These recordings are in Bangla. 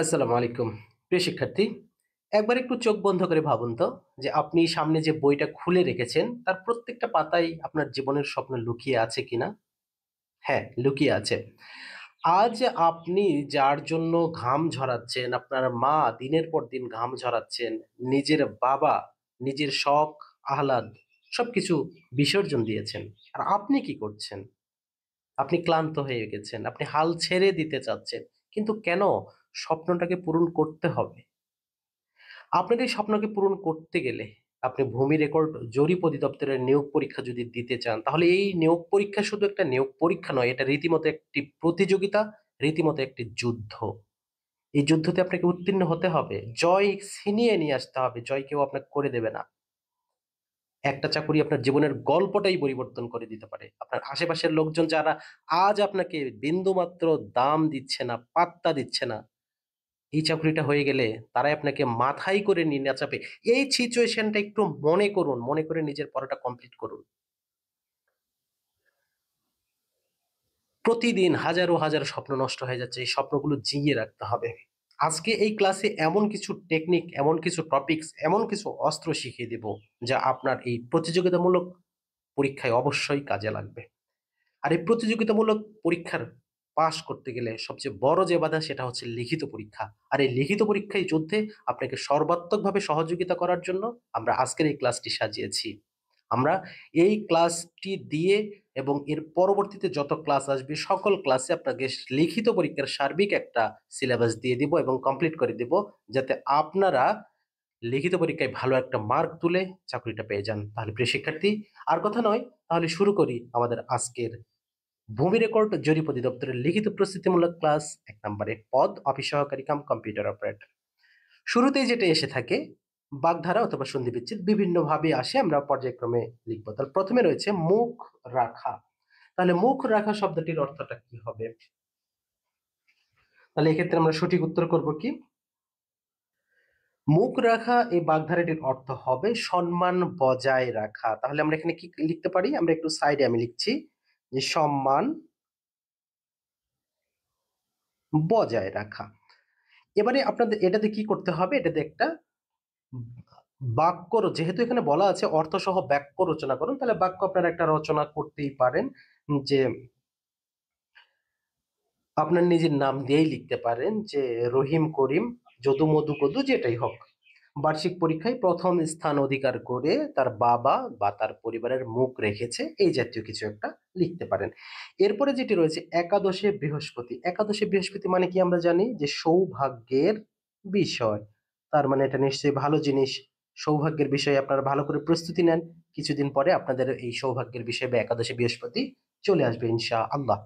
আসসালামু আলাইকুম। প্রিয় শিক্ষার্থী, একবার একটু চোখ বন্ধ করে ভাবুন তো যে আপনি সামনে যে বইটা খুলে রেখেছেন তার প্রত্যেকটা পাতায় আপনার জীবনের স্বপ্ন লুকিয়ে আছে কিনা? হ্যাঁ, লুকিয়ে আছে। আজ আপনি যার জন্য ঘাম ঝরাচ্ছেন, আপনার মা দিনের পর দিন ঘাম ঝরাচ্ছেন, নিজের বাবা নিজের শখ, আহ্লাদ সবকিছু বিসর্জন দিয়েছেন। আর আপনি কি করছেন? আপনি ক্লান্ত হয়ে গেছেন। আপনি হাল ছেড়ে দিতে চাচ্ছেন। কিন্তু কেন? স্বপ্নটাকে পূরণ করতে হবে। আপনার এই স্বপ্নকে পূরণ করতে গেলে আপনি ভূমি রেকর্ড জরিপ অধিদপ্তরের নিয়োগ পরীক্ষা যদি দিতে চান, তাহলে এই নিয়োগ পরীক্ষা শুধু একটা নিয়োগ পরীক্ষা নয়, এটা রীতিমতো একটি প্রতিযোগিতা, রীতিমতো একটি যুদ্ধ। এই যুদ্ধতে আপনাকে উত্তীর্ণ হতে হবে। জয় ছিনিয়ে নিয়ে আসতে হবে। জয় কেউ আপনাকে করে দেবে না। একটা চাকুরি আপনার জীবনের গল্পটাই পরিবর্তন করে দিতে পারে। আপনার আশেপাশের লোকজন যারা আজ আপনাকে বিন্দুমাত্র দাম দিচ্ছে না, পাত্তা দিচ্ছে না, এই চাকরিটা হয়ে গেলে তারাই আপনাকে মাথায় করে নিয়ে নাচাবে। এই সিচুয়েশনটা একটু মনে করুন, মনে করে নিজের পড়াটা কমপ্লিট করুন। প্রতিদিন হাজারো হাজার স্বপ্ন নষ্ট হয়ে যাচ্ছে। এই স্বপ্নগুলো জিইয়ে রাখতে হবে। আজকে এই ক্লাসে এমন কিছু টেকনিক, এমন কিছু টপিকস, এমন কিছু অস্ত্র শিখিয়ে দেব যা আপনার এই প্রতিযোগিতামূলক পরীক্ষায় অবশ্যই কাজে লাগবে। আর এই প্রতিযোগিতামূলক পরীক্ষার পাশ করতে গেলে সবচেয়ে বড় যে বাধা সেটা হচ্ছে লিখিত পরীক্ষা। আর এই লিখিত পরীক্ষায় যুদ্ধে আপনাকে সর্বাত্মকভাবে সহযোগিতা করার জন্য আমরা আজকের এই ক্লাসটি সাজিয়েছি। আমরা এই ক্লাসটি দিয়ে এবং এর পরবর্তীতে যত ক্লাস আসবে সকল ক্লাসে আপনাকে লিখিত পরীক্ষার সার্বিক একটা সিলেবাস দিয়ে দিব এবং কমপ্লিট করে দিব, যাতে আপনারা লিখিত পরীক্ষায় ভালো একটা মার্ক তুলে চাকরিটা পেয়ে যান। তাহলে প্রিয় শিক্ষার্থী, আর কথা নয়, তাহলে শুরু করি আমাদের আজকের ভূমি রেকর্ড জরিপ অধিদপ্তরের লিখিত প্রস্তুতিমূলক ক্লাস। 1 নম্বরে পদ অফিস সহকারী কাম কম্পিউটার অপারেটর। শুরুতেই যেটা এসে থাকে বাগধারা অথবা সন্ধি বিচ্ছেদ বিভিন্ন ভাবে আসে, আমরা পর্যায়ক্রমে লিখবো। তাহলে প্রথমে রয়েছে মুখ রাখা। তাহলে মুখ রাখা শব্দটির অর্থটা কি হবে? তাহলে এক্ষেত্রে আমরা সঠিক উত্তর করব কি? মুখ রাখা এই বাগধারাটির অর্থ হবে সম্মান বজায় রাখা। তাহলে আমরা এখানে কি লিখতে পারি? আমরা একটু সাইডে আমি লিখছি যে সম্মান বজায় রাখা। এবারে আপনাদের এটাতে কি করতে হবে? এটাতে একটা বাক্য যেহেতু এখানে বলা আছে অর্থ সহ বাক্য রচনা করুন, তাহলে বাক্য আপনারা একটা রচনা করতেই পারেন যে আপনার নিজের নাম দিয়েই লিখতে পারেন যে রহিম করিম যদু মধু কদু যেটাই হোক বার্ষিক পরীক্ষায় প্রথম স্থান অধিকার করে তার বাবা বা তার পরিবারের মুখ রেখেছে, এই জাতীয় কিছু একটা লিখতে পারেন। এরপরে যেটি রয়েছে একাদশে বৃহস্পতি। একাদশে বৃহস্পতি মানে কি আমরা জানি যে সৌভাগ্যের বিষয়। তার মানে এটা নিশ্চয়ই ভালো জিনিস। সৌভাগ্যের বিষয়ে আপনারা ভালো করে প্রস্তুতি নেন। কিছুদিন পরে আপনাদের এই সৌভাগ্যের বিষয় বা একাদশে বৃহস্পতি চলে আসবে ইনশাআল্লাহ।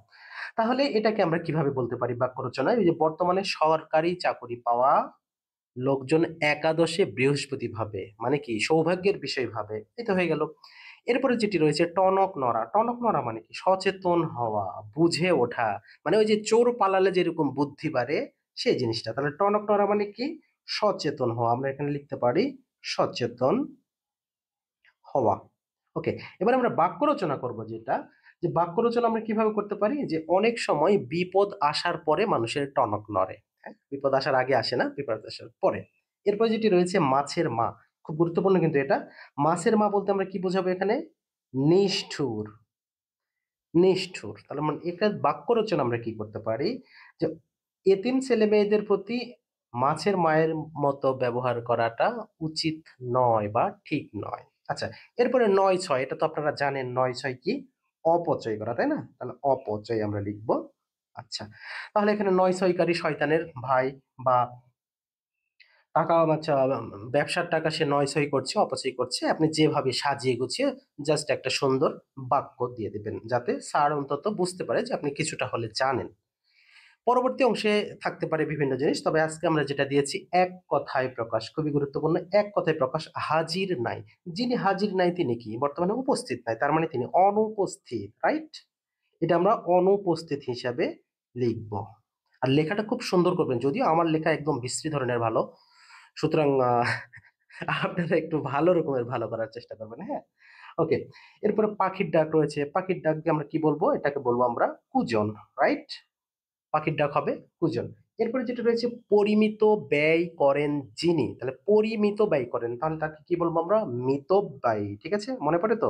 তাহলে এটাকে আমরা কিভাবে বলতে পারি বাক্য রচনায়? ওই যে বর্তমানে সরকারি চাকরি পাওয়া লোকজন একাদশে বৃহস্পতি ভাবে, মানে কি সৌভাগ্যের বিষয় ভাবে। এই তো হয়ে গেল। এরপরে যেটি রয়েছে টনক নড়া। টনক নড়া মানে কি সচেতন হওয়া, বুঝে ওঠা। মানে ওই যে চোর পালালে যেরকম বুদ্ধি বাড়ে সেই জিনিসটা। তাহলে টনক নড়া মানে কি সচেতন হওয়া। আমরা এখানে লিখতে পারি সচেতন হওয়া। ওকে, এবার আমরা বাক্য রচনা করব যেটা, যে বাক্য রচনা আমরা কিভাবে করতে পারি? যে অনেক সময় বিপদ আসার পরে মানুষের টনক নড়ে। হ্যাঁ, বিপদ আসার আগে আসে না, বিপদ আসার পরে। এরপর যেটি রয়েছে মাছের মা। খুব গুরুত্বপূর্ণ কিন্তু এটা। মাছের মা বলতে আমরা কি বোঝাবো এখানে? নিষ্ঠুর। নিষ্ঠুর। তাহলে মানে এটা বাক্য রচনা আমরা কি করতে পারি? যে এতিম ছেলে মেয়েদের প্রতি মাছের মায়ের মতো ব্যবহার করাটা উচিত নয় বা ঠিক নয়। আচ্ছা, এরপরে ৯-৬ এটা তো আপনারা জানেন ৯-৬ কি? অপচয় করা, তাই না? তাহলে অপচয় আমরা লিখবো। আচ্ছা, তাহলে এখানে ৯-৬কারী শয়তানের ভাই বা টাকা আচ্ছা ব্যবসার টাকা সে নয়-ছয় করছে, অপচয় করছে। আপনি যেভাবে সাজিয়ে গুছিয়ে জাস্ট একটা সুন্দর বাক্য দিয়ে দিবেন, যাতে স্যার অন্তত বুঝতে পারে যে আপনি কিছুটা হলে জানেন। পরবর্তী অংশে থাকতে পারে বিভিন্ন জিনিস। তবে আজকে আমরা যেটা দিয়েছি এক কথায় প্রকাশ, খুবই গুরুত্বপূর্ণ। এক কথায় প্রকাশ হাজির নাই। যিনি হাজির নাই তিনি কি? বর্তমানে উপস্থিত নাই। তার মানে তিনি অনুপস্থিত, রাইট? এটা আমরা অনুপস্থিত হিসাবে লিখব। আর লেখাটা খুব সুন্দর করবেন। যদিও আমার লেখা একদম বিশ্রী ধরনের ভালো। সুতরাং আপনারা একটু ভালো রকমের ভালো করার চেষ্টা করবেন, হ্যাঁ? ওকে। এরপরে পাখির ডাক রয়েছে। পাখির ডাককে আমরা কি বলবো? এটাকে বলবো আমরা কুজন, রাইট? পাখির ডাক হবে কুজন। এরপরে যেটা রয়েছে পরিমিত ব্যয় করেন যিনি, তাহলে পরিমিত ব্যয় করেন, তাহলে তাকে কি বলবো আমরা? মিতব্যয়ী। ঠিক আছে, মনে পড়ে তো?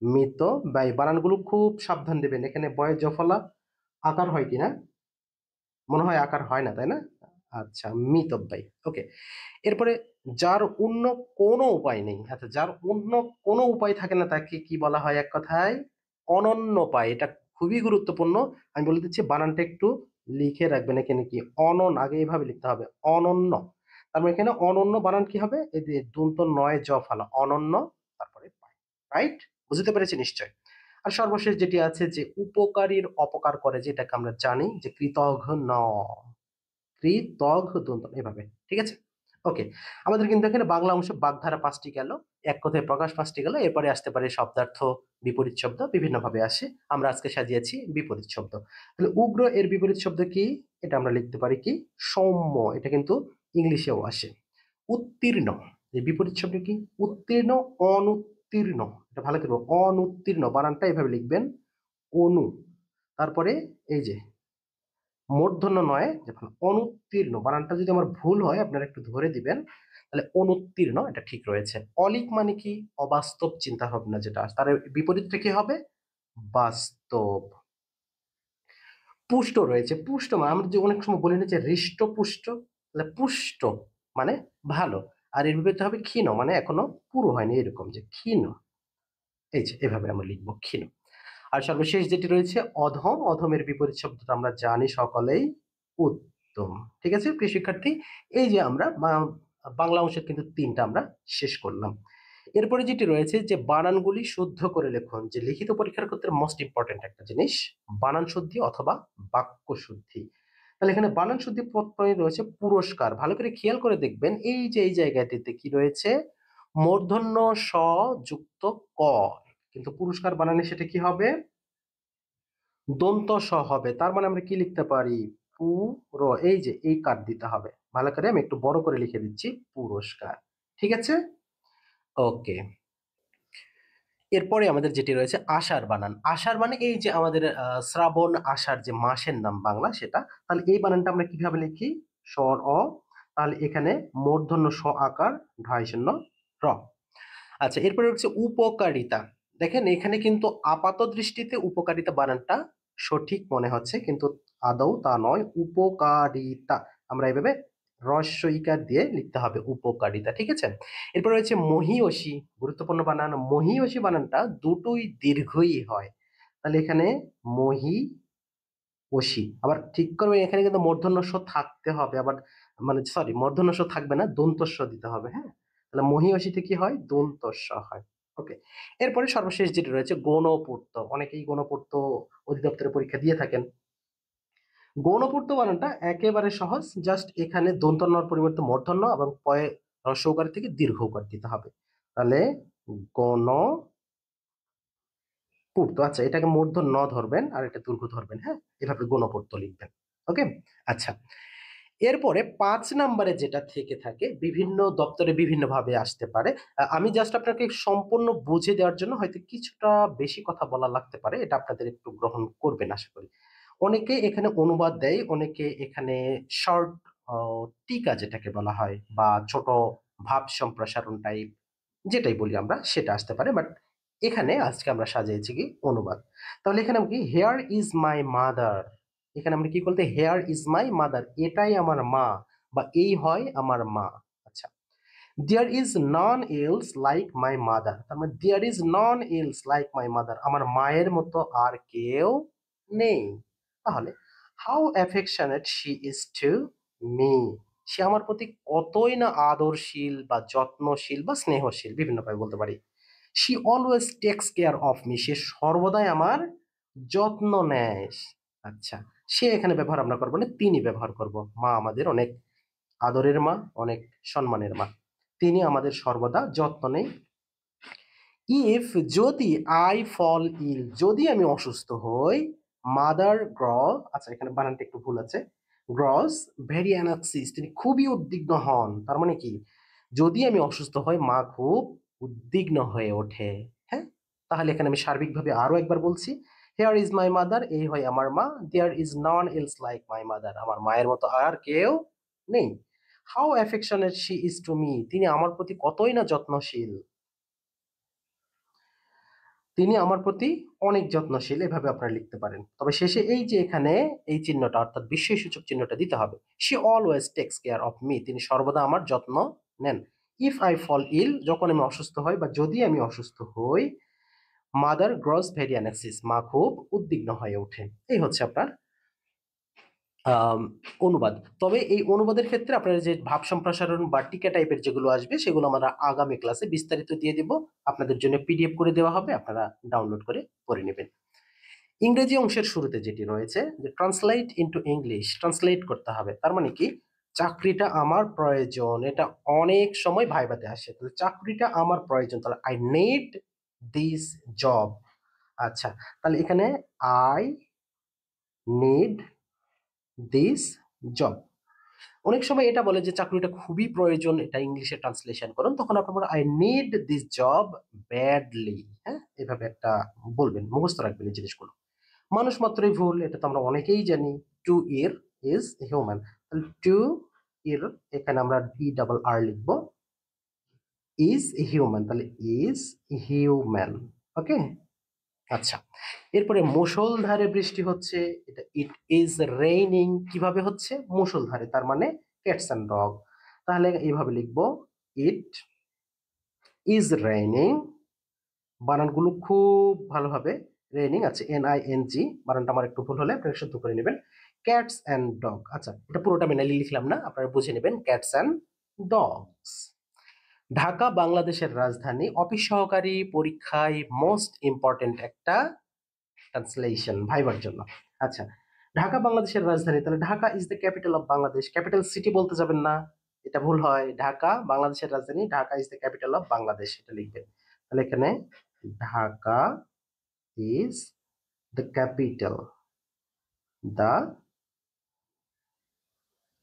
মিতব্যয়ী। বানানগুলো খুব সাবধান দেবেন। এখানে বয়ে জফলা আকার হয় কিনা, মনে হয় আকার হয় না, তাই না? আচ্ছা, মিতব্যয়ী। ওকে। এরপরে যার অন্য কোনো উপায় নেই, আচ্ছা, যার অন্য কোনো উপায় থাকে না তাকে কি বলা হয় এক কথায়? অনন্যোপায়। এটা খুবই গুরুত্বপূর্ণ। আমি বলে দিচ্ছি, বানানটা একটু লিখে রাখবেন। এখানে কি আগে এভাবে লিখতে হবে, অনন্য। তারপর এখানে অনন্য বানান কি হবে? এই যে দন্ত নয় জ ফালা, অনন্য, তারপরে পায়। রাইট? বুঝতে পেরেছি নিশ্চয়। আর সর্বশেষ যেটি আছে যে উপকারীর অপকার করে, যেটাকে আমরা জানি যে কৃতঘ্ন ন, দন্ত এভাবে। ঠিক আছে, ওকে। আমাদের কিন্তু এখানে বাংলা অংশ বাগধারা 5টি গেল, এক কথায় প্রকাশ 5টি গেল। এরপরে আসতে পারে শব্দার্থ, বিপরীত শব্দ, বিভিন্ন ভাবে আসে। আমরা আজকে সাজিয়েছি বিপরীত শব্দ। তাহলে উগ্র এর বিপরীত শব্দ কি? এটা আমরা লিখতে পারি কি? সৌম্য। এটা কিন্তু ইংলিশেও আসে। উত্তীর্ণ এর বিপরীত শব্দ কি? উত্তীর্ণ, অনুত্তীর্ণ। এটা ভালো করে অনুত্তীর্ণ বানানটা এভাবে লিখবেন, অনু। তারপরে এই যে মূর্ধন্য নয়, যখন অনুত্তীর্ণ বানানটা যদি আমার ভুল হয় আপনারা একটু ধরে দিবেন, তাহলে অনুত্তীর্ণ এটা ঠিক রয়েছে। অলিক মানে কি? অবাস্তব চিন্তা ভাবনা, যেটা তার বিপরীতটা কি হবে? বাস্তব। পুষ্ট রয়েছে। পুষ্ট মানে আমরা যে অনেক সময় বলি না যে হৃষ্টপুষ্ট, তাহলে পুষ্ট মানে ভালো। আর এর বিপরীতে হবে ক্ষীণ, মানে এখনো পুরো হয়নি, এরকম যে ক্ষীণ। এই যে এভাবে আমরা লিখবো, ক্ষীণ। আর সর্বশেষ যেটি রয়েছে অধম। অধমের বিপরীত শব্দটা আমরা জানি সকলেই, উত্তম। ঠিক আছে প্রিয় শিক্ষার্থী, এই যে আমরা বাংলা অংশের কিন্তু 3টা আমরা শেষ করলাম। এরপরে যেটি রয়েছে যে বানানগুলি শুদ্ধ করে লিখুন, যে লিখিত পরীক্ষার ক্ষেত্রে মোস্ট ইম্পর্টেন্ট একটা জিনিস, বানান শুদ্ধি অথবা বাক্য শুদ্ধি। তাহলে এখানে বানান শুদ্ধি প্রত্যয় রয়েছে পুরস্কার। ভালো করে খেয়াল করে দেখবেন, এই যে এই জায়গাটিতে কি রয়েছে? মূর্ধন্য স যুক্ত ক, কিন্তু পুরস্কার বানানে সেটা কি হবে? দন্ত স হবে। তার মানে আমরা কি লিখতে পারি? পুর, এই যে এই কার দিতে হবে। ভালো করে আমি একটু বড় করে লিখে দিচ্ছি, পুরস্কার। ঠিক আছে, ওকে। এরপরে আমাদের যেটি রয়েছে আষাঢ় বানান। আষাঢ় মানে এই যে আমাদের শ্রাবণ আষাঢ় যে মাসের নাম বাংলা সেটা। তাহলে এই বানানটা আমরা কিভাবে লিখি? স্বর অ, তাহলে এখানে মূর্ধন্য স আকার, ঢয় শূন্য র। আচ্ছা, এরপরে হচ্ছে উপকারিতা। দেখেন এখানে কিন্তু আপাত দৃষ্টিতে উপকারিতা বানানটা সঠিক মনে হচ্ছে, কিন্তু আদৌ তা নয়, উপকারিতা। আমরা এইভাবে রস্য ইকার দিয়ে লিখতে হবে, উপকারিতা। ঠিক আছে, এরপর রয়েছে মহীয়সী। গুরুত্বপূর্ণ বানান। মহীয়সী বানানটা দুটোই দীর্ঘই হয়। তাহলে এখানে মহি ওসি, আবার ঠিক করবে, এখানে কিন্তু মূর্ধন্য ষ থাকতে হবে, আবার মানে সরি, মূর্ধন্য ষ থাকবে না, দন্ত স দিতে হবে। হ্যাঁ, তাহলে মহীয়সীতে কি হয়? দন্ত স হয়। ওকে। এরপরে সর্বশেষ যেটা রয়েছে গণপূর্ত। অনেকেই গণপূর্ত অধিদপ্তরে পরীক্ষা দিয়ে থাকেন। গৌণপূর্ত বানানটা একেবারে সহজ, জাস্ট এখানে দন্ত নর পরিবর্তে মূর্ধন্য এবং পয়ে হ্রস্ব উকার থেকে দীর্ঘ উকার দিতে হবে। তাহলে গণ পূর্ত, আচ্ছা, এটাকে মূর্ধন্য ন ধরবেন আর এটা দীর্ঘ ধরবেন। হ্যাঁ, এভাবে গণপূর্ত লিখবেন। ওকে, আচ্ছা। এরপরে 5 নম্বরে যেটা থেকে থাকে, বিভিন্ন দপ্তরে বিভিন্ন ভাবে আসতে পারে। আমি জাস্ট আপনাকে সম্পূর্ণ বুঝে দেওয়ার জন্য হয়তো কিছুটা বেশি কথা বলা লাগতে পারে, এটা আপনাদের একটু গ্রহণ করবেন আশা করি। অনেকে এখানে অনুবাদ দেয়, অনেকে এখানে শর্ট টিকা যেটাকে বলা হয়, বা ছোট ভাব সম্প্রসারণ টাইপ যেটাই বলি আমরা, সেটা আসতে পারে। বাট এখানে আজকে আমরা সাজিয়েছি কি অনুবাদ। তাহলে এখানে কি, হেয়ার ইজ মাই মাদার, এখানে আমরা কি বলতে, হেয়ার ইজ মাই মাদার, এটাই আমার মা, বা এই হয় আমার মা। আচ্ছা, there is none else like my mother, তার মানে there is none else like my mother, আমার মায়ের মতো আর কেউ নেই। তাহলে how affectionate she is to me, সে আমার প্রতি কতই না আদরশীল বা যত্নশীল বা স্নেহশীল, বিভিন্ন ভাবে বলতে পারি। She always takes care of me, সে সর্বদাই আমার যত্ন নেয়। আচ্ছা, সে এখানে ব্যবহার আমরা করবো না, তিনি ব্যবহার করব। মা আমাদের অনেক আদরের মা, অনেক সম্মানের মা, তিনি আমাদের সর্বদা যত্ন নেই। ইফ, যদি, আই ফল ইল, যদি আমি অসুস্থ হই, মাদার গ্র, আচ্ছা এখানে বানানটা একটু ভুল আছে, গ্রস ভেরি অ্যানাক্সিস, তিনি খুবই উদ্বিগ্ন হন। তার মানে কি, যদি আমি অসুস্থ হই মা খুব উদ্বিগ্ন হয়ে ওঠে। হ্যাঁ, তাহলে এখানে আমি সার্বিকভাবে আরো একবার বলছি, হিয়ার ইজ মাই মাদার, এই হয় আমার মা। There is none else like my mother, আমার মায়ের মতো আর কেউ নেই। How affectionate she is to me, তিনি আমার প্রতি কতই না যত্নশীল, তিনি আমার প্রতি অনেক যত্নশীল, এভাবে আপনারা লিখতে পারেন। তবে শেষে এই যে এখানে এই চিহ্নটা অর্থাৎ বিস্ময়সূচক চিহ্নটা দিতে হবে। She always tax care of me, তিনি সর্বদা আমার যত্ন নেন। ইফ আই ফল ইল, যখন আমি অসুস্থ হই বা যদি আমি অসুস্থ হই, মাদার গ্রস ভেরি অ্যানেক্সিস, মা খুব উদ্বিগ্ন হয়ে ওঠে। এই হচ্ছে আপনার আম, অনুবাদ। তবে এই অনুবাদের ক্ষেত্রে আপনার যে ভাব সম্প্রসারণ বা টিকা টাইপের যেগুলো আসবে সেগুলো আমরা আগামী ক্লাসে বিস্তারিত দিয়ে দিব, আপনাদের জন্য পিডিএফ করে দেওয়া হবে, আপনারা ডাউনলোড করে পড়ে নেবেন। ইংরেজি অংশের শুরুতে যেটি রয়েছে যে ট্রান্সলেট ইনটু ইংলিশ, ট্রান্সলেট করতে হবে, তার মানে কি চাকরিটা আমার প্রয়োজন, এটা অনেক সময় ভাইভাতে আসে, তাহলে চাকরিটা আমার প্রয়োজন, তাহলে আই নিড দিস জব। আচ্ছা, তাহলে এখানে আই নিড দিস জব। অনেক সময় এটা বলে যে চাকরিটা খুবই প্রয়োজন, এটা ইংলিশে ট্রান্সলেশন করুন, তখন আপনি বলেন I need this job badly. হ্যাঁ, এভাবে একটা বলবেন, মুখস্থ রাখবেন এই জিনিসগুলো। মানুষ মাত্রই ভুল, এটা তো আমরা অনেকেই জানি। টু ইর ইজ হিউম্যান, তাহলে টু ইর এখানে আমরা ই ডাবল আর লিখবো, ইজ হিউম্যান, তাহলে ইজ হিউম্যান। ওকে, আচ্ছা। এরপরে মুষলধারে বৃষ্টি হচ্ছে, এটা ইট ইজ রেইনিং, কিভাবে হচ্ছে মুষলধারে, তার মানে ক্যাটস অ্যান্ড ডগ, তাহলে এইভাবে লিখবো ইট ইজ রেইনিং, বানানগুলো খুব ভালোভাবে, রেইনিং, আচ্ছা NING, বানানটা আমার একটু ভুল হলে আপনারা শুদ্ধ করে নেবেন। ক্যাটস অ্যান্ড ডগ, আচ্ছা এটা পুরোটা মেনে লিখলাম না, আপনারা বুঝে নেবেন, ক্যাটস অ্যান্ড ডগস। ঢাকা বাংলাদেশের রাজধানী, অফিস সহকারী পরীক্ষায় মোস্ট ইম্পর্টেন্ট একটা ট্রান্সলেশন ভাইবার জন্য। আচ্ছা, ঢাকা বাংলাদেশের রাজধানী, তাহলে Dhaka is the capital of Bangladesh, capital city বলতে যাবেন না, এটা ভুল হয়, ঢাকা বাংলাদেশের রাজধানী, Dhaka is the capital of Bangladesh, এটা লিখবেন। তাহলে এখানে Dhaka is the capital, the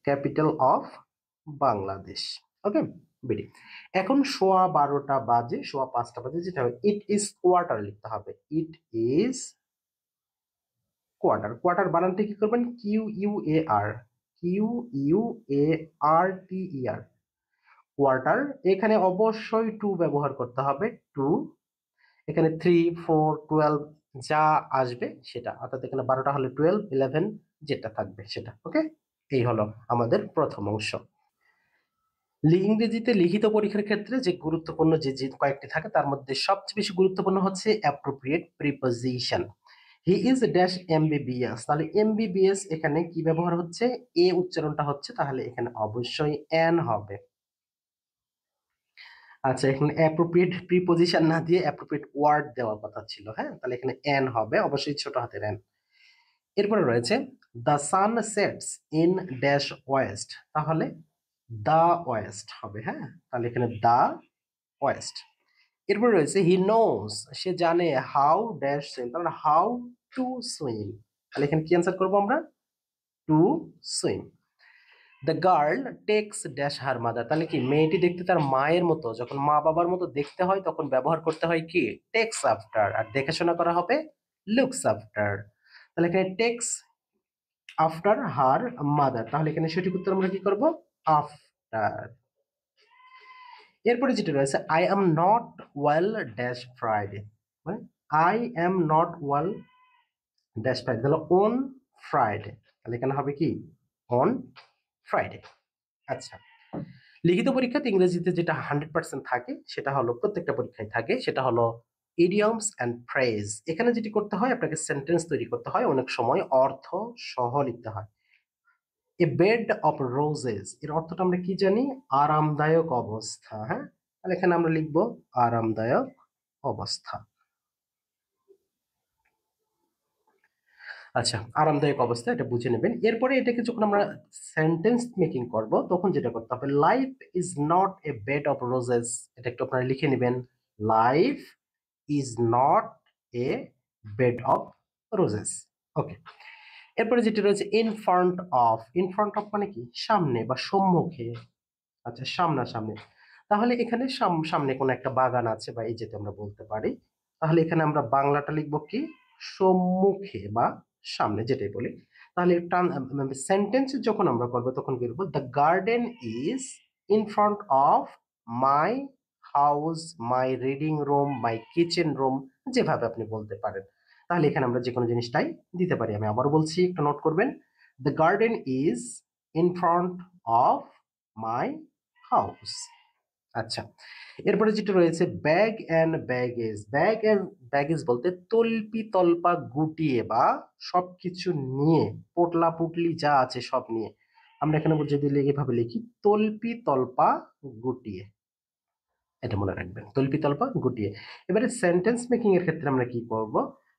capital of Bangladesh. Okay, BD. এখন সোয়া 12টা বাজে, সোয়া 5টা বাজে, যেটা হবে ইট ইজ কোয়ার্টার লিখতে হবে, ইট ইজ কোয়ার্টার। কোয়ার্টার বানানটা কি করবেন, QUAR, QUARTER, কোয়ার্টার। এখানে অবশ্যই টু ব্যবহার করতে হবে, টু। এখানে 3, 4, 12 যা আসবে সেটা, অর্থাৎ এখানে 12টা হলে 12, 11 যেটা থাকবে সেটা। ওকে, এই হলো আমাদের প্রথম অংশ। ইংরেজিতে লিখিত পরীক্ষার ক্ষেত্রে যে গুরুত্বপূর্ণ যে যে কয়েকটি থাকে তার মধ্যে সবচেয়ে বেশি গুরুত্বপূর্ণ হচ্ছে appropriate preposition. He is dash MBBS, তাহলে MBBS এখানে কি ব্যবহার হচ্ছে, এ উচ্চারণটা হচ্ছে, তাহলে এখানে অবশ্যই এন হবে। আচ্ছা, এখানে অ্যাপ্রোপ্রিয়েট প্রিপোজিশন না দিয়ে অ্যাপ্রোপ্রিয়েট ওয়ার্ড দেওয়ার কথা ছিল, হ্যাঁ, তাহলে এখানে এন হবে, অবশ্যই ছোট হাতের এন। এরপরে রয়েছে the sun sets in dash West, তাহলে দা ওয়েস্ট হবে, হ্যাঁ, তাহলে এখানে দা ওয়েস্ট। এরপরে রয়েছে হি নোস, সে জানে, হাউ ড্যাশ সুইম, তাহলে হাউ টু সুইম, তাহলে এখানে কি অ্যান্সার করবো আমরা, to swim. The girl takes dash her mother, তাহলে কি মেয়েটি দেখতে তার মায়ের মতো, যখন মা বাবার মতো দেখতে হয় তখন ব্যবহার করতে হয় কি, টেক্স আফটার, আর দেখাশোনা করা হবে লুকস আফটার, তাহলে এখানে টেক্স আফটার হার মাদার, তাহলে এখানে সঠিক উত্তর আমরা কি করব, আফটার। এরপরে যেটা রয়েছে I am not well dash Friday, মানে I am not well dash Friday, তাহলে অন ফ্রাইডে, তাহলে এখানে হবে কি অন ফ্রাইডে। আচ্ছা, লিখিত পরীক্ষাতে ইংরেজিতে যেটা 100% থাকে সেটা হলো, প্রত্যেকটা পরীক্ষায় থাকে, সেটা হলো ইডিয়মস অ্যান্ড ফ্রেজ। এখানে যেটি করতে হয়, আপনাকে সেন্টেন্স তৈরি করতে হয়, অনেক সময় অর্থ সহ লিখতে হয়। এ বেড অফ রোজেস, এর অর্থটা আমরা কি জানি, আরামদায়ক অবস্থা, হ্যাঁ, তাহলে এখানে আমরা লিখবো আরামদায়ক অবস্থা। আচ্ছা, আরামদায়ক অবস্থা, এটা বুঝে নেবেন। এরপরে এটাকে যখন আমরা সেন্টেন্স মেকিং করব তখন যেটা করতে হবে, life is not a bed of roses, এটা একটু আপনারা লিখে নেবেন, life is not a bed of roses. Okay, এরপরে যেটা রয়েছে in front of, in front of মানে কি সামনে বা সম্মুখে, আচ্ছা সামনাসামনি, তাহলে এখানে সামনে কোনো একটা বাগান আছে বা এই যেটা আমরা বলতে পারি, তাহলে এখানে আমরা বাংলাটা লিখবো কি সম্মুখে বা সামনে যেটাই বলি। তাহলে সেন্টেন্স যখন আমরা করবো তখন কি বলবো, the garden is in front of my house, my reading room, my kitchen room, যেভাবে আপনি বলতে পারেন। তাহলে এখানে আমরা যে কোনো জিনিসটাই দিতে পারি। আমি আবার বলছি, একটু নোট করবেন, the garden is in front of my house. আচ্ছা, এরপরে যেটা রয়েছে bag and baggage. Bag and baggage বলতে তল্পি তল্পা গুটিয়ে বা সবকিছু নিয়ে, পোটলা পুটলি যা আছে সব নিয়ে। আমরা এখানে যদি এভাবে লিখি, তল্পি তল্পা গুটিয়ে, এটা মনে রাখবেন, তল্পি তল্পা গুটিয়ে। এবারে সেন্টেন্স মেকিং এর ক্ষেত্রে আমরা কি করব,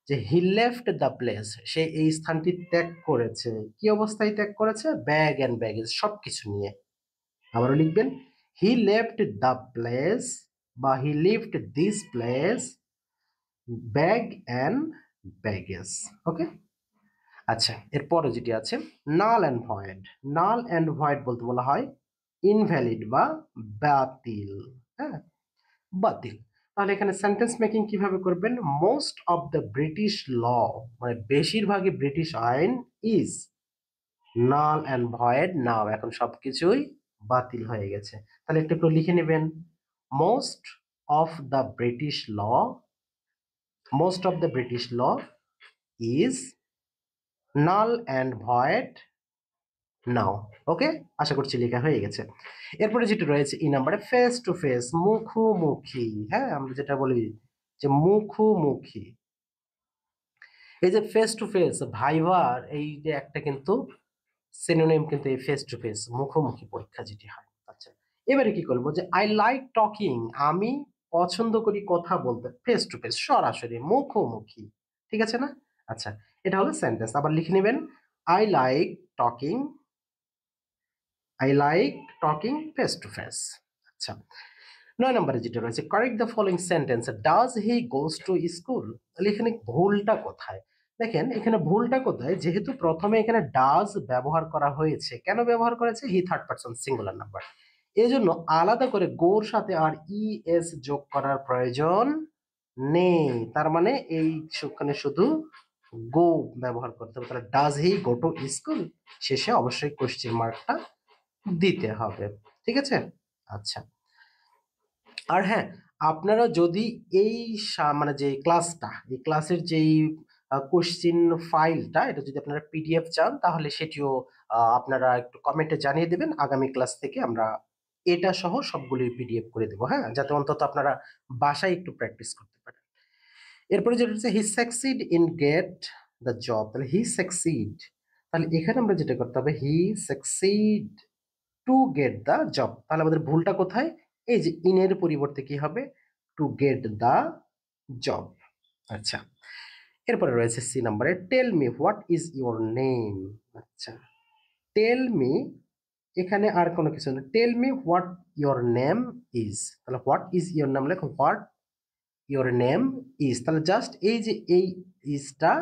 যে হি লেফট দ্য প্লেস, সে এই স্থানটি ত্যাগ করেছে। কি অবস্থায় ত্যাগ করেছে? ব্যাগ অ্যান্ড ব্যাগেজ, সবকিছু নিয়ে। আবারও লিখবেন, হি লেফট দ্য প্লেস বা he left this place, bag and baggage. Okay. আচ্ছা, এরপরে যেটি আছে null and void. Null and void বলতে বলা হয় ইনভ্যালিড বা বাতিল। হ্যাঁ, বাতিল। তাহলে এখানে সেন্টেন্স মেকিং কিভাবে করবেন? Most of the British law, মানে বেশিরভাগই ব্রিটিশ আইন, is null and void now, এখন সবকিছুই বাতিল হয়ে গেছে। তাহলে একটু লিখে নেবেন, most of the British law, most of the British law is null and void now. Okay, আশা করছি লেখা হয়ে গেছে। এরপরে যেটা রয়েছে ই নাম্বারে, ফেস টু ফেস, মুখোমুখি। হ্যাঁ, আমরা যেটা বলি যে মুখোমুখি, এই যে ফেস টু ফেস, ভাইভার এই যে একটা কিন্তু সিনোনিম, কিন্তু এই ফেস টু ফেস, মুখোমুখি পরীক্ষা যেটি হয়। আচ্ছা, এবারে কি করবো, যে আই লাইক টকিং, আমি পছন্দ করি কথা বলতে, ফেস টু ফেস, সরাসরি মুখোমুখি। ঠিক আছে না? আচ্ছা, এটা হলো সেন্টেন্স। আবার লিখে নেবেন, I like talking, I like talking face to face. আচ্ছা, 9 নম্বরে যেটা রয়েছে, correct the following sentence, does he goes to school. তাহলে এখানে ভুলটা কোথায়? দেখেন এখানে ভুলটা কোথায়, যেহেতু প্রথমে এখানে ডাজ ব্যবহার করা হয়েছে। কেন ব্যবহার করেছে? He third person singular number, এই জন্য আলাদা করে গোর সাথে আর এস যোগ করার প্রয়োজন নেই। তার মানে এইখানে শুধু গো ব্যবহার করতে হবে। তাহলে does he go to school, শেষে অবশ্যই কোশ্চেন মার্কটা দিতে হবে। ঠিক আছে? আচ্ছা, আর হ্যাঁ, আপনারা যদি এই মানে যে ক্লাসটা, এই ক্লাসের যেই কোশ্চিন ফাইলটা, এটা যদি আপনারা পিডিএফ চান তাহলে সেটিও আপনারা একটু কমেন্টে জানিয়ে দেবেন। আগামী ক্লাস থেকে আমরা এটা সহ সবগুলি পিডিএফ করে দেবো, হ্যাঁ, যাতে অন্তত আপনারা বাসায় একটু প্র্যাকটিস করতে পারেন। এরপরে যেটা হচ্ছে he succeed in get the job, তাহলে হি সাকসিড, তাহলে এখানে আমরা যেটা করতে হবে, he succeed to get the job. তাহলে আমাদের ভুলটা কোথায়? এই যে ইনের পরিবর্তে কি হবে? To get the job. আচ্ছা, এরপরে রয়েছে সি নাম্বারে, tell me what is your name. আচ্ছা, টেল মি, এখানে আর কোনো কিছু না, tell me what your name is. তাহলে হোয়াট ইজ ইউর নেম লেখো, হোয়াট ইউর নেম ইজ, তাহলে জাস্ট এই যে এই ইজটা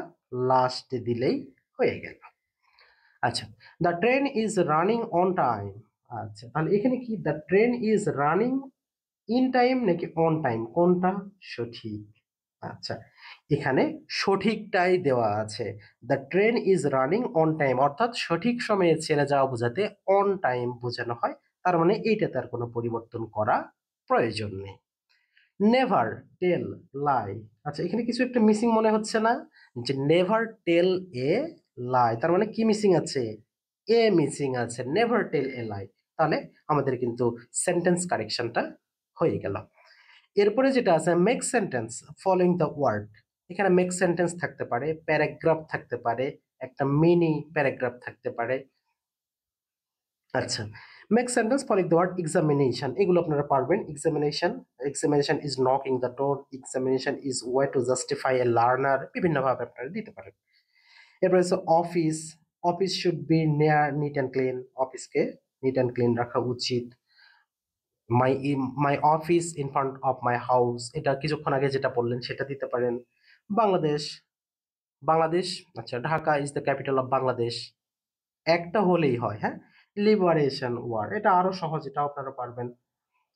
লাস্টে দিলেই হয়ে গেল। আচ্ছা, the train is running on time. আচ্ছা, তাহলে এখানে কি, the train is running in time নাকি অন টাইম, কোনটা সঠিক? আচ্ছা, এখানে সঠিকটাই দেওয়া আছে, the train is running on time, অর্থাৎ সঠিক সময়ে ছেড়ে যাওয়া বোঝাতে অন টাইম বোঝানো হয়। তার মানে এইটাতে আর কোনো পরিবর্তন করা প্রয়োজন নেই। নেভার টেল লাই। আচ্ছা, এখানে কিছু একটা মিসিং মনে হচ্ছে না, যে নেভার টেল এ লাই, তার মানে কি মিসিং আছে? এ মিসিং আছে, নেভার টেল এ লাই। তাহলে আমাদের কিন্তু সেন্টেন্স কারেকশনটা হয়ে গেল। এরপরে যেটা আছে, make sentence following the word. এখানে মেক সেন্টেন্স থাকতে পারে, প্যারাগ্রাফ থাকতে পারে, একটা মিনি প্যারাগ্রাফ থাকতে পারে। আচ্ছা, make sentence following the word examination, এগুলো আপনারা পারবেন। Examination, examination is knocking the door, examination is way to justify a learner, বিভিন্নভাবে আপনারা দিতে পারেন। এরপরে হচ্ছে office, office should be near neat and clean, অফিসকে নিট অ্যান্ড ক্লিন রাখা উচিত। My my office in front of my house, এটা কিছুক্ষণ আগে যেটা বললেন সেটা দিতে পারেন। বাংলাদেশ, বাংলাদেশ, আচ্ছা, Dhaka is the capital of Bangladesh, একটা হলেই হয়, হ্যাঁ। লিবারেশন ওয়ার, এটা আরো সহজ, এটাও আপনারা পারবেন।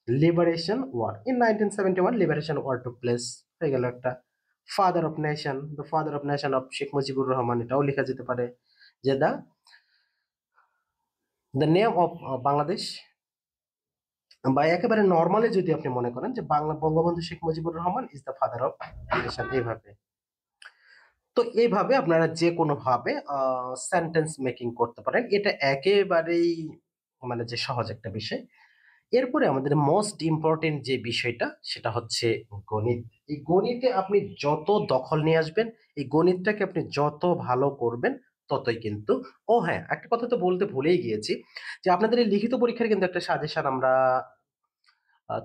Liberation war, in 1971 liberation war took place, হয়ে গেল একটা। Father of nation, the father of nation of Sheikh Mujibur Rahman, এটাও লেখা যেতে পারে যে দ্য নেম অফ বাংলাদেশ। বা একেবারে নর্মালি যদি আপনি মনে করেন যে Bangla Bangabandhu Sheikh Mujibur Rahman is the father of nation, এইভাবে। তো এইভাবে আপনারা যে কোনো ভাবে সেন্টেন্স মেকিং করতে পারেন, এটা একেবারেই মানে যে সহজ একটা বিষয়। এরপরে আমাদের মোস্ট ইম্পর্টেন্ট যে বিষয়টা সেটা হচ্ছে গণিত। এই গণিতে আপনি যত দখল নিয়ে আসবেন, এই গণিতটাকে আপনি যত ভালো করবেন ততই কিন্তু। ও হ্যাঁ, একটা কথা তো বলতে ভুলেই গিয়েছি, যে আপনাদের এই লিখিত পরীক্ষার কিন্তু একটা সাজেশন আমরা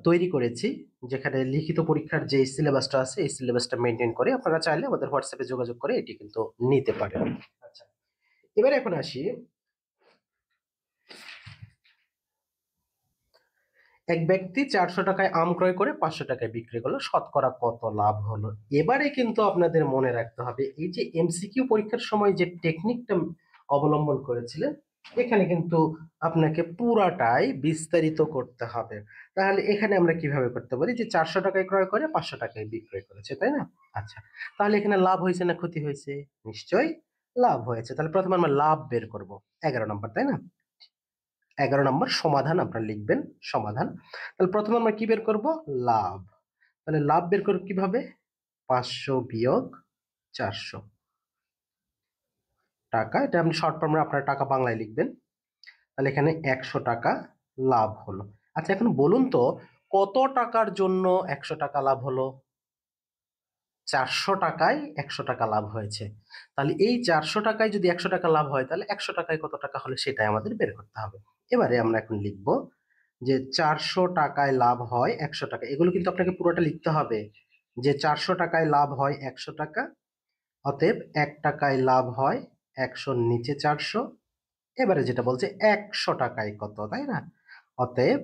তৈরি করেছি, যেখানে লিখিত পরীক্ষার যে সিলেবাসটা আছে এই সিলেবাসটা মেনটেন করে আপনারা চাইলে আমাদের হোয়াটসঅ্যাপে যোগাযোগ করে এটি কিন্তু নিতে পারেন। আচ্ছা, এবারে এখন আসি, এক ব্যক্তি 400 টাকায় আম ক্রয় করে 500 টাকায় বিক্রি করলো, শতকরা কত লাভ হলো? এবারে কিন্তু আপনাদের মনে রাখতে হবে, এই যে এমসিকিউ পরীক্ষার সময় যে টেকনিকটা অবলম্বন করেছিলেন, এখানে কিন্তু আপনাকে পুরাটাই বিস্তারিত করতে হবে। তাহলে এখানে আমরা কিভাবে করতে পারি, যে 400 টাকায় ক্রয় করে 500 টাকায় বিক্রয় করেছে, তাই না? আচ্ছা, তাহলে এখানে লাভ হয়েছে না ক্ষতি হয়েছে? নিশ্চয়ই লাভ হয়েছে। তাহলে প্রথমে আমরা লাভ বের করব, 11 নম্বর, তাই না? 11 নম্বর সমাধান আপনারা লিখবেন, সমাধান। তাহলে প্রথমে আমরা কি বের করব? লাভ। তাহলে লাভ বের করব কিভাবে? 500 - 400 টাকা, এটা আপনি শর্ট ফর্মে আপনার টাকা বাংলায় লিখবেন। তাহলে এখানে 100 টাকা লাভ হলো। আচ্ছা, এখন বলুন তো কত টাকার জন্য 100 টাকা লাভ হলো? 400 টাকায় 100 টাকা লাভ হয়েছে। তাহলে এই 400 টাকায় যদি 100 টাকা লাভ হয়, তাহলে 100 টাকায় কত টাকা হলে সেটাই আমাদের বের করতে হবে। এবারে আমরা এখন লিখব যে 400 টাকায় লাভ হয় 100 টাকা, এগুলো কিন্তু আপনাকে পুরোটা লিখতে হবে, যে 400 টাকায় লাভ হয় 100 টাকা, অতএব 1 টাকায় লাভ হয় 100-র নিচে 400। এবারে যেটা বলছে 100 টাকায় কত, তাই না? অতএব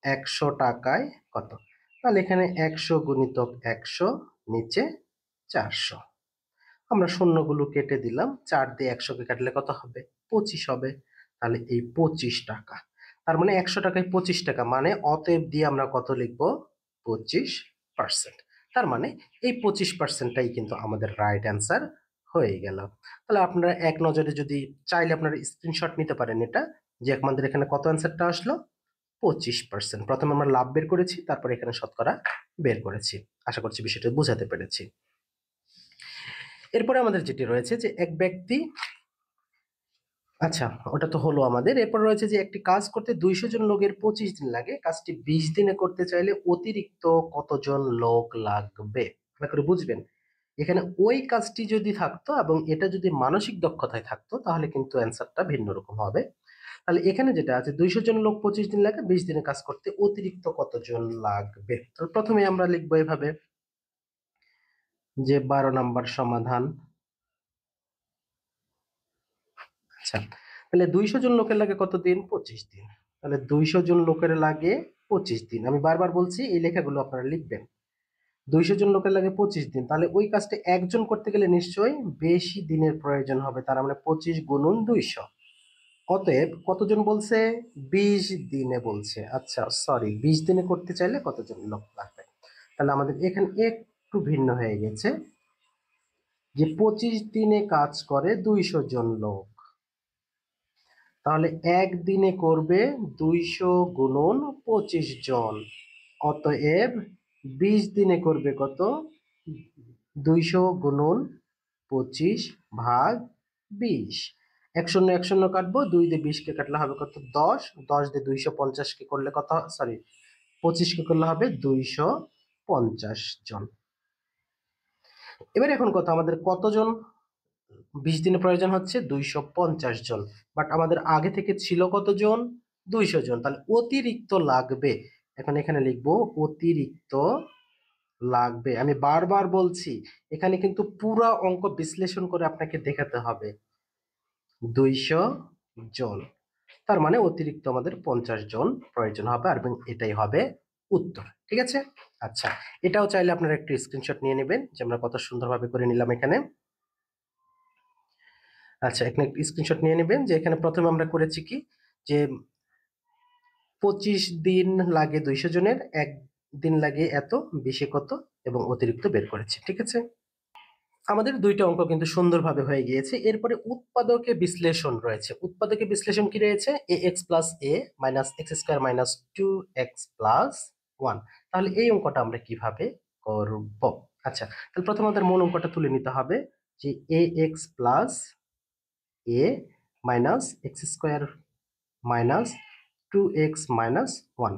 100 টাকায় কত? তাহলে এখানে 100 × 100 নিচে 400। আমরা শূন্যগুলো কেটে দিলাম, 4 দিয়ে 100-কে কাটলে কত হবে? 25 হবে। তাহলে এই 25 টাকা, তার মানে 100 টাকায় 25 টাকা, মানে অতএব দিয়ে আমরা কত লিখবো? 25%। তার মানে এই 25%টাই কিন্তু আমাদের রাইট অ্যান্সার হয়ে গেল। তাহলে আপনারা এক নজরে যদি চাইলে আপনারা স্ক্রিনশট নিতে পারেন এটা, যে আমাদের এখানে কত অ্যান্সারটা আসলো? 25%। প্রথমে আমরা লাভ বের করেছি, তারপর এখানে শতকরা বের করেছি। আশা করছি বিষয়টা বোঝাতে পেরেছি। এরপরে আমাদের যেটি রয়েছে যে এক ব্যক্তি, আচ্ছা ওটা তো হলো আমাদের। এরপর রয়েছে যে একটি কাজ করতে 200 জন লোকের 25 দিন লাগে, কাজটি 20 দিনে করতে চাইলে অতিরিক্ত কতজন লোক লাগবে? ভালো করে বুঝবেন, এখানে ওই কাজটি যদি থাকতো এবং এটা যদি মানসিক দক্ষতায় থাকতো তাহলে কিন্তু অ্যান্সারটা ভিন্ন রকম হবে। তাহলে এখানে যেটা আছে 200 জন লোক 25 দিন লাগে, 20 দিনে কাজ করতে অতিরিক্ত কতজন লাগবে? তো প্রথমে আমরা লিখবো এভাবে যে 12 নম্বর সমাধান। আচ্ছা, তাহলে 200 জন লোকের লাগে কত দিন? 25 দিন। তাহলে 200 জন লোকের লাগে 25 দিন। আমি বারবার বলছি এই লেখাগুলো আপনারা লিখবেন। 200 জন লোকের লাগে 25 দিন, তাহলে ওই কাজটা একজন করতে গেলে নিশ্চয়ই বেশি দিনের প্রয়োজন হবে, তার মানে 25 গুণন 200। অতএব কতজন বলছে? 20 দিনে বলছে। আচ্ছা সরি, 20 দিনে করতে চাইলে কতজন লোক লাগবে? তাহলে আমাদের এখানে একটু ভিন্ন হয়ে গেছে, যে 25 দিনে কাজ করে 200 জন লোক, তাহলে একদিনে করবে 200 গুণন 25 জন, অতএব 20 দিনে করবে কত? 200 গুণন 25 ভাগ 20। এক শূন্য এক শূন্য কাটবো, 2 দিয়ে 20 কে কাটলে হবে কত? 10। 10 দিয়ে 250 কে করলে কত? সরি, 25 কে করলে হবে 250 জন। এবার এখন কথা, আমাদের কতজন 20 দিনে প্রয়োজন হচ্ছে? 250 জন। বাট আমাদের আগে থেকে ছিল কতজন? 200 জন। তাহলে অতিরিক্ত লাগবে, এখন এখানে লিখবো অতিরিক্ত লাগবে। আমি বারবার বলছি, এখানে কিন্তু পুরো অঙ্ক বিশ্লেষণ করে আপনাকে দেখাতে হবে। 200 জন, তার মানে অতিরিক্ত আমাদের 50 জন প্রয়োজন হবে, এবং এটাই হবে উত্তর। ঠিক আছে? আচ্ছা, এটাও চাইলে আপনারা একটু স্ক্রিনশট নিয়ে নেবেন, যে আমরা কত সুন্দরভাবে করে নিলাম এখানে। আচ্ছা, এখানে স্ক্রিনশট নিয়ে নেবেন, যে এখানে প্রথমে আমরা করেছি কি, যে 25 দিন লাগে 200 জনের, দিন লাগে এত, 20 কত এবং অতিরিক্ত বের করেছি। ঠিক আছে, আমাদের দুইটা অঙ্ক কিন্তু সুন্দরভাবে হয়ে গিয়েছে। এরপরে উৎপাদকে বিশ্লেষণ রয়েছে। উৎপাদকে বিশ্লেষণ কি রয়েছে? A x plus a minus x square minus 2x+1। তাহলে এই অঙ্কটা আমরা কিভাবে করব? আচ্ছা, তাহলে প্রথমে আমাদের মূল অঙ্কটা তুলে নিতে হবে যে a x plus a minus x square minus 2x-1।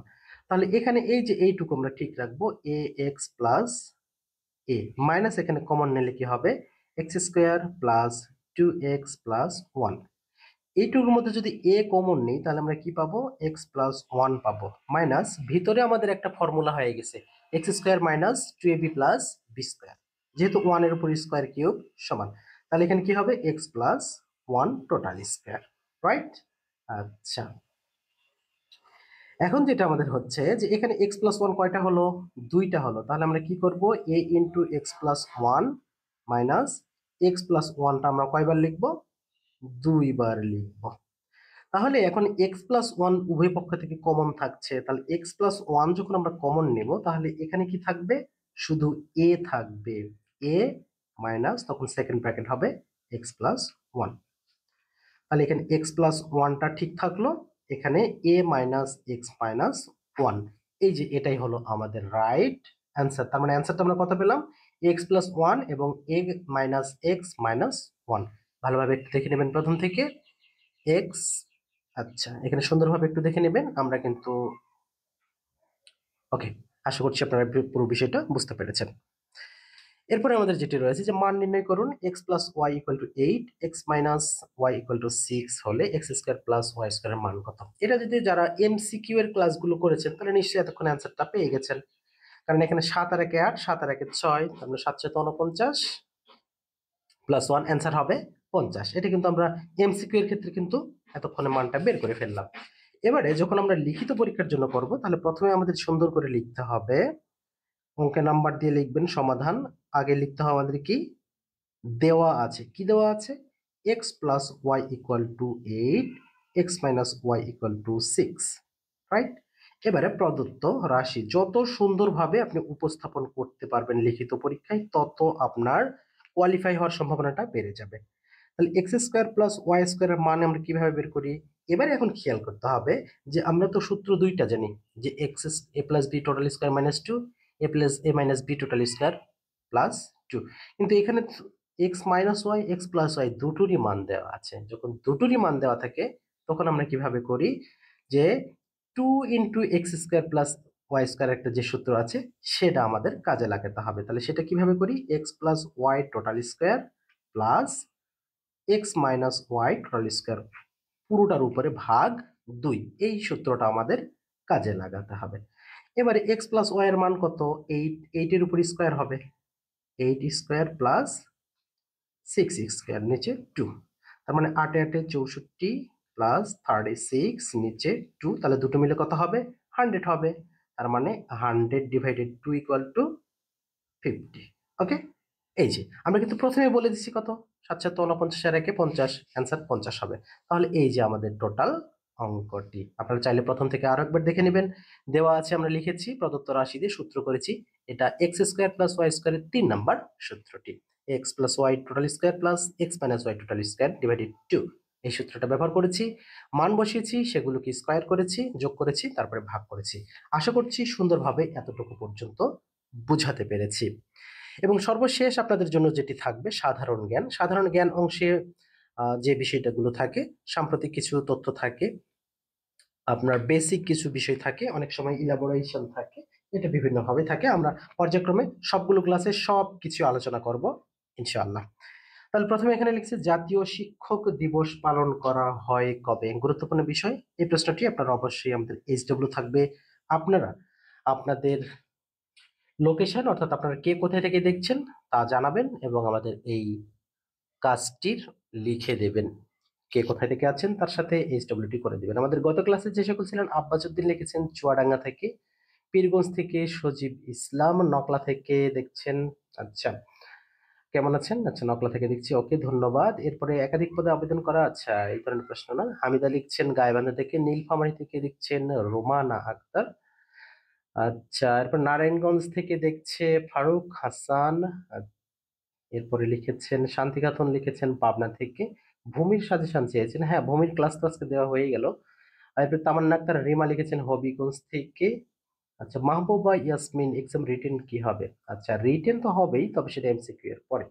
তাহলে এখানে এই যে এইটুকু আমরা ঠিক রাখবো, a x plus a minus, এখানে কমন নিলে কি হবে? X square plus 2x+1। এইটুকুর মধ্যে যদি এ কমন নেই তাহলে আমরা কি পাবো? x+1 পাবো, মাইনাস ভিতরে আমাদের একটা ফর্মুলা হয়ে গেছে, x square minus 2ab plus b square, যেহেতু 1 এর উপর স্কোয়ার কিউব সমান, তাহলে এখানে কি হবে? x+1 total square, right? আচ্ছা, এখন যেটা আমাদের হচ্ছে যে এখানে x+1 কয়টা হলো? দুইটা হলো। তাহলে আমরা কি করব? a ইন্টু x+1 মাইনাস x+1টা আমরা কয়বার লিখব? দুইবার লিখব। তাহলে এখন x+1 উভয় পক্ষ থেকে কমন থাকছে, তাহলে x+1 যখন আমরা কমন নেব তাহলে এখানে কি থাকবে? শুধু a থাকবে, a মাইনাস তখন সেকেন্ড ব্র্যাকেট হবে x+1। তাহলে এখানে x+1টা ঠিক থাকলো, এখানে a মাইনাস এক্স মাইনাস 1, এই যে এটাই হলো আমাদের রাইট অ্যান্সার। তার মানে অ্যান্সারটা আমরা কত পেলাম? x+1 এবং a মাইনাস এক্স মাইনাস 1। ভালোভাবে একটু দেখে নেবেন প্রথম থেকে x। আচ্ছা, এখানে সুন্দরভাবে একটু দেখে নেবেন, আমরা কিন্তু ওকে, আশা করছি আপনারা পুরো বিষয়টা বুঝতে পেরেছেন। এরপরে আমাদের যেটি রয়েছে যে মান নির্ণয় করুন, x plus y equal to 8, x minus y equal to 6 হলে এক্স স্কোয়ার প্লাস ওয়াই স্কোয়ারের মান কত? এটা যদি যারা এমসিকিউ এর ক্লাসগুলো করেছেন তাহলে নিশ্চয়ই এতক্ষণ অ্যান্সারটা পেয়ে গেছেন, কারণ এখানে 7 আর 1 8, 7 আর 1 6, তাহলে 7 7 49 প্লাস 1, অ্যান্সার হবে 50। এটা কিন্তু আমরা এমসিকিউ এর ক্ষেত্রে কিন্তু এতক্ষণে মানটা বের করে ফেললাম। এবারে যখন আমরা লিখিত পরীক্ষার জন্য করব তাহলে প্রথমে আমাদের সুন্দর করে লিখতে হবে, অঙ্কে নাম্বার দিয়ে লিখবেন সমাধান। আগে লিখতে হবে আমাদের কি দেওয়া আছে, কি দেওয়া আছে? X plus y equal to 8, x minus y equal to 6, right? এবারে প্রদত্ত রাশি যত সুন্দরভাবে আপনি উপস্থাপন করতে পারবেন লিখিত পরীক্ষায়, তত আপনার কোয়ালিফাই হওয়ার সম্ভাবনাটা বেড়ে যাবে। তাহলে এক্স স্কোয়ার প্লাস ওয়াই স্কোয়ারের মান আমরা কিভাবে বের করি? এবারে এখন খেয়াল করতে হবে যে আমরা তো সূত্র দুইটা জানি, যে x a plus b total square minus 2, a plus a minus b total square plus 2। কিন্তু এখানে x minus y x plus y দুটোরই মান দেওয়া আছে। যখন দুটোরই মান দেওয়া থাকে তখন আমরা কিভাবে করি যে 2 into x square plus y square একটা যে সূত্র আছে সেটা আমাদের কাজে লাগাতে হবে। তাহলে সেটা কিভাবে করি? X plus y total square plus x minus y total square পুরোটার উপরে ভাগ 2, এই সূত্রটা আমাদের কাজে লাগাতে হবে। এবারে এক্স প্লাস ওয়াই এর মান কত? 8, 8 এর উপর স্কোয়ার হবে 8 স্কোয়ার প্লাস 6 স্কোয়ার, নিচে 2, তার মানে 8 8 64 প্লাস 36 নিচে 2, তাহলে দুটো মিলে কত হবে? 100 হবে। তার মানে 100 ডিভাইডেড 2 ইকুয়াল টু 50। ওকে, এই যে আমরা কিন্তু প্রথমে বলে দিচ্ছি কত, 7 7 49 আর 1 50, অ্যান্সার 50 হবে। তাহলে এই যে আমাদের টোটাল অঙ্কটি, আপনারা চাইলে প্রথম থেকে আরো একবার দেখে নেবেন, দেওয়া আছে, আমরা লিখেছি, প্রদত্ত রাশি দিয়ে সূত্র করেছি। এটা এক্স স্কোয়ার প্লাস ওয়াই স্কোয়ারের 3 নাম্বার সূত্রটি, x plus y total square plus x minus y total square divided 2, এই সূত্রটা ব্যবহার করেছি, মান বসিয়েছি, সেগুলোকে স্কোয়ার করেছি, যোগ করেছি, তারপরে ভাগ করেছি। আশা করছি সুন্দরভাবে এতটুকু পর্যন্ত বুঝাতে পেরেছি। এবং সর্বশেষ আপনাদের জন্য যেটি থাকবে সাধারণ জ্ঞান। সাধারণ জ্ঞান অংশে যে বিষয়টাগুলো থাকে, সাম্প্রতিক কিছু তথ্য থাকে, আপনার বেসিক কিছু বিষয় থাকে, অনেক সময় ইলাবোরেশন থাকে, এটা বিভিন্ন ভাবে থাকে। আমরা পর্যায়ক্রমে সবগুলো ক্লাসে সব কিছু আলোচনা করব ইনশাআল্লাহ। তাহলে প্রথমে এখানে লিখছে জাতীয় শিক্ষক দিবস পালন করা হয় কবে? গুরুত্বপূর্ণ বিষয় এই প্রশ্নটি। আপনারা অবশ্যই আমাদের এইচডব্লিউ থাকবে, আপনারা আপনাদের লোকেশন অর্থাৎ আপনারা কে কোথায় থেকে দেখছেন তা জানাবেন এবং আমাদের এই কাজটির লিখে দেবেন, কে কোথায় থেকে আছেন তার সাথে এইচডব্লিউটি করে দিবেন। আমাদের গত ক্লাসে যে সকল ছিলেন, আব্বাসউদ্দিন লিখেছেন চুয়াডাঙ্গা থেকে, পীরগঞ্জ থেকে সজীব ইসলাম, নকলা থেকে দেখছেন। আচ্ছা, কেমন আছেন? আচ্ছা, নকলা থেকে দেখছি, ওকে, ধন্যবাদ। এরপরে একাধিক পদে আবেদন করা, আচ্ছা এই ধরনের প্রশ্ন না। হামিদা লিখছেন গাইবান্ধা থেকে, নীলফামারী থেকে লিখছেন রোমানা আক্তার, আচ্ছা, এরপর নারায়ণগঞ্জ থেকে দেখছে ফারুক হাসান। এরপরে লিখেছেন শান্তি খাতুন, লিখেছেন পাবনা থেকে। ভূমির সাজেশন চেয়েছেন, হ্যাঁ ভূমির ক্লাস তো আজকে দেওয়া হয়ে গেল। আর এরপর তামান্না আক্তার রিমা লিখেছেন হবিগঞ্জ থেকে। আচ্ছা, মাহবুবা ইয়াসমিন এক্সাম রিটেন কি হবে? আচ্ছা, রিটেন তো হবেই, তবে সেটা এমসিকিউ এর পরে।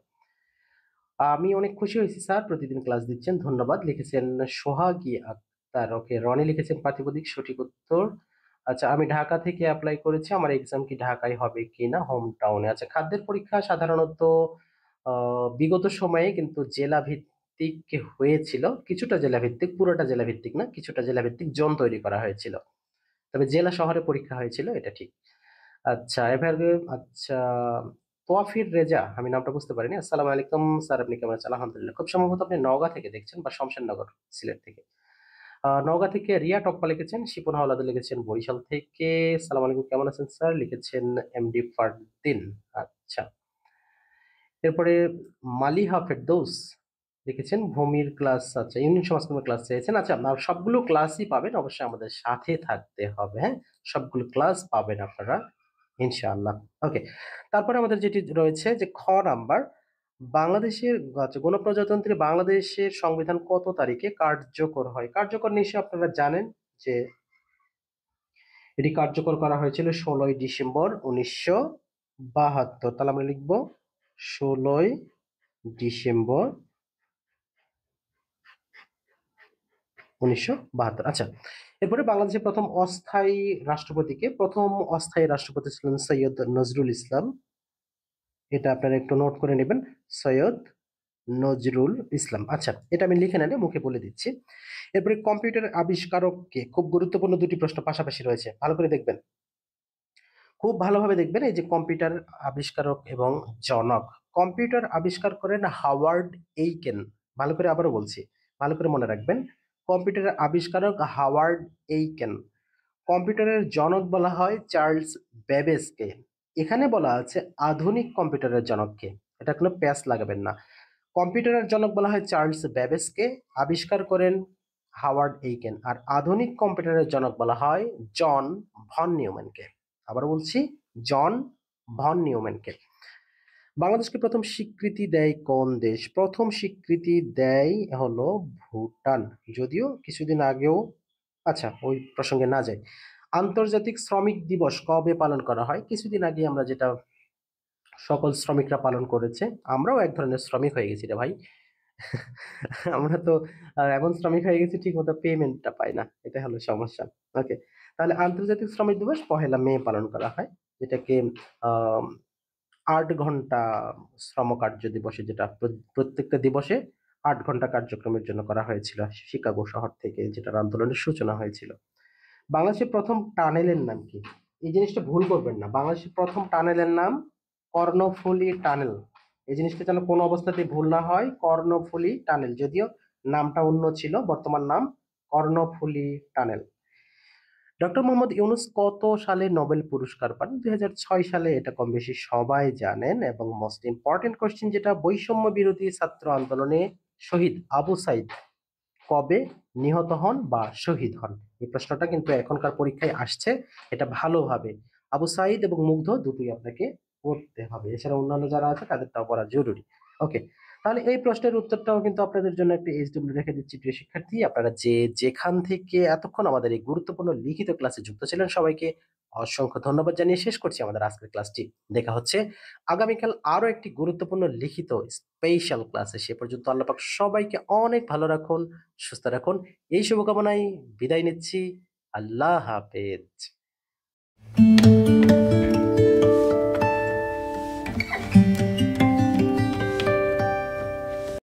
আমি অনেক খুশি হয়েছি স্যার, প্রতিদিন ক্লাস দিচ্ছেন, ধন্যবাদ, লিখেছেন সোহাগী আক্তার। ওকে, রনি লিখেছেন প্রাতিপদিক সঠিক উত্তর। আচ্ছা, আমি ঢাকা থেকে অ্যাপ্লাই করেছি, আমার এক্সাম কি ঢাকায় হবে কিনা, হোম টাউনে। আচ্ছা, খাদ্যের পরীক্ষা সাধারণত বিগত সময়ে কিন্তু জেলা ভিত্তিক হয়েছিল, কিছুটা জেলা ভিত্তিক, পুরোটা জেলা ভিত্তিক না, কিছুটা জেলা ভিত্তিক জোন তৈরি করা হয়েছিল, তবে জেলা শহরে পরীক্ষা হয়েছিল, এটা ঠিক। আচ্ছা, এবার আচ্ছা, তোয়াফির রেজা, আমি নামটা বুঝতে পারিনি। আসসালামু আলাইকুম স্যার, আপনি কেমন আছেন? আলহামদুলিল্লাহ। খুব সম্ভবত আপনি নওগাঁ থেকে দেখছেন, বা শমশেরনগর, সিলেট থেকে। নওগাঁ থেকে রিয়া টপ্পা লিখেছেন, শিপন হাওলাদার লিখেছেন বরিশাল থেকে। সালাম আলাইকুম, কেমন আছেন স্যার, লিখেছেন এমডি ফারদিন। আচ্ছা, এরপরে মালিহা ফেরদৌস লিখেছেন ভূমির ক্লাস, আচ্ছা ইউনিট সমাজকর্মের ক্লাস চেয়েছেন। আচ্ছা, আপনার সবগুলো ক্লাসই পাবেন, অবশ্যই আমাদের সাথে থাকতে হবে, হ্যাঁ সবগুলো ক্লাস পাবেন আপনারা ইনশাআল্লাহ। ওকে, তারপরে আমাদের যেটি রয়েছে যে খ নাম্বার, বাংলাদেশের, আচ্ছা, গণপ্রজাতন্ত্রী বাংলাদেশের সংবিধান কত তারিখে কার্যকর হয়? কার্যকর নিশ্চয়ই আপনারা জানেন যে এটি কার্যকর করা হয়েছিল 16ই ডিসেম্বর 1972। তাহলে আমরা লিখবো 16ই ডিসেম্বর 1972। আচ্ছা, এরপরে বাংলাদেশের প্রথম অস্থায়ী রাষ্ট্রপতি ছিলেন সৈয়দ নজরুল ইসলাম। এটা আপনারা একটু নোট করে নেবেন, সৈয়দ নজরুল ইসলাম। আচ্ছা, এটা আমি লিখে নেন, মুখে বলে দিচ্ছি। এরপরে কম্পিউটার আবিষ্কারককে, খুব গুরুত্বপূর্ণ দুটি প্রশ্ন পাশাপাশি রয়েছে, ভালো করে দেখবেন, খুব ভালোভাবে দেখবেন। এই যে কম্পিউটার আবিষ্কারক এবং জনক, কম্পিউটার আবিষ্কার করেন হাওয়ার্ড এইকেন। ভালো করে আবারও বলছি, ভালো করে মনে রাখবেন, কম্পিউটারের আবিষ্কারক হাওয়ার্ড এইকেন। কম্পিউটারের জনক বলা হয় চার্লস বেবেজকে। এখানে বলা আছে আধুনিক কম্পিউটারের জনককে, এটা কোনো প্যাচ লাগাবেন না। কম্পিউটারের জনক বলা হয় চার্লস বেবেজকে, আবিষ্কার করেন হাওয়ার্ড এইকেন। আর আধুনিক কম্পিউটারের জনক বলা হয় জন ভন নিউম্যানকে। আবার বলছি, জন ভন নিউম্যানকে। বাংলাদেশকে প্রথম স্বীকৃতি দেয় কোন দেশ? প্রথম স্বীকৃতি দেয় হলো ভুটান, যদিও কিছুদিন আগেও, আচ্ছা ওই প্রসঙ্গে না যাই। আন্তর্জাতিক শ্রমিক দিবস কবে পালন করা হয়? কিছুদিন আগে আমরা যেটা সকল শ্রমিকরা পালন করেছে, আমরাও এক ধরনের শ্রমিক হয়ে গেছি রে ভাই। আমরা তো এমন শ্রমিক হয়ে গেছি, ঠিক মতো পেমেন্টটা পাই না, এটা হলো সমস্যা। ওকে, তাহলে আন্তর্জাতিক শ্রমিক দিবস 1 মে পালন করা হয়, যেটাকে আহ 8 ঘন্টা শ্রম কার্য দিবসে, যেটা প্রত্যেকটা দিবসে 8 ঘন্টা কার্যক্রমের জন্য করা হয়েছিল শিকাগো শহর থেকে, যেটার আন্দোলনের সূচনা হয়েছিল। বাংলাদেশের প্রথম টানেলের নাম কি? এই জিনিসটা ভুল করবেন না, বাংলাদেশের প্রথম টানেলের নাম কর্ণফুলী টানেল। এই জিনিসটা যেন কোনো অবস্থাতেই ভুল না হয়, কর্ণফুলী টানেল, যদিও নামটা অন্য ছিল, বর্তমান নাম কর্ণফুলী টানেল। ডক্টর মোহাম্মদ ইউনূস কত সালে নোবেল পুরস্কার পান? 2006 সালে, এটা কম বেশি সবাই জানেন। এবং মোস্ট ইম্পর্টেন্ট কোশ্চেন যেটা, বৈষম্য বিরোধী ছাত্র আন্দোলনে শহীদ আবু সাইদ কবে নিহত হন বা শহীদ হন? এই প্রশ্নটা কিন্তু এখনকার পরীক্ষায় আসছে, এটা ভালোভাবে, আবু সাইদ এবং মুগ্ধ দুটোই আপনাকে পড়তে হবে, এছাড়া অন্যান্য যারা আছে তাদেরটাও পড়া জরুরি। ওকে, তাহলে এই প্রশ্নের উত্তরটাও কিন্তু আপনাদের জন্য একটা এইচডব্লিউ রেখে দিচ্ছি। প্রিয় শিক্ষার্থী, আপনারা যে যেখান থেকে এতক্ষণ আমাদের এই গুরুত্বপূর্ণ লিখিত ক্লাসে যুক্ত ছিলেন, সবাইকে অসংখ্য ধন্যবাদ জানিয়ে শেষ করছি আমাদের আজকের ক্লাসটি। দেখা হচ্ছে আগামীকাল আরো একটি গুরুত্বপূর্ণ লিখিত স্পেশাল ক্লাসে। সে পর্যন্ত আল্লাহ পাক সবাইকে অনেক ভালো রাখুন, সুস্থ রাখুন, এই শুভকামনায় বিদায় নিচ্ছি। আল্লাহ হাফেজ।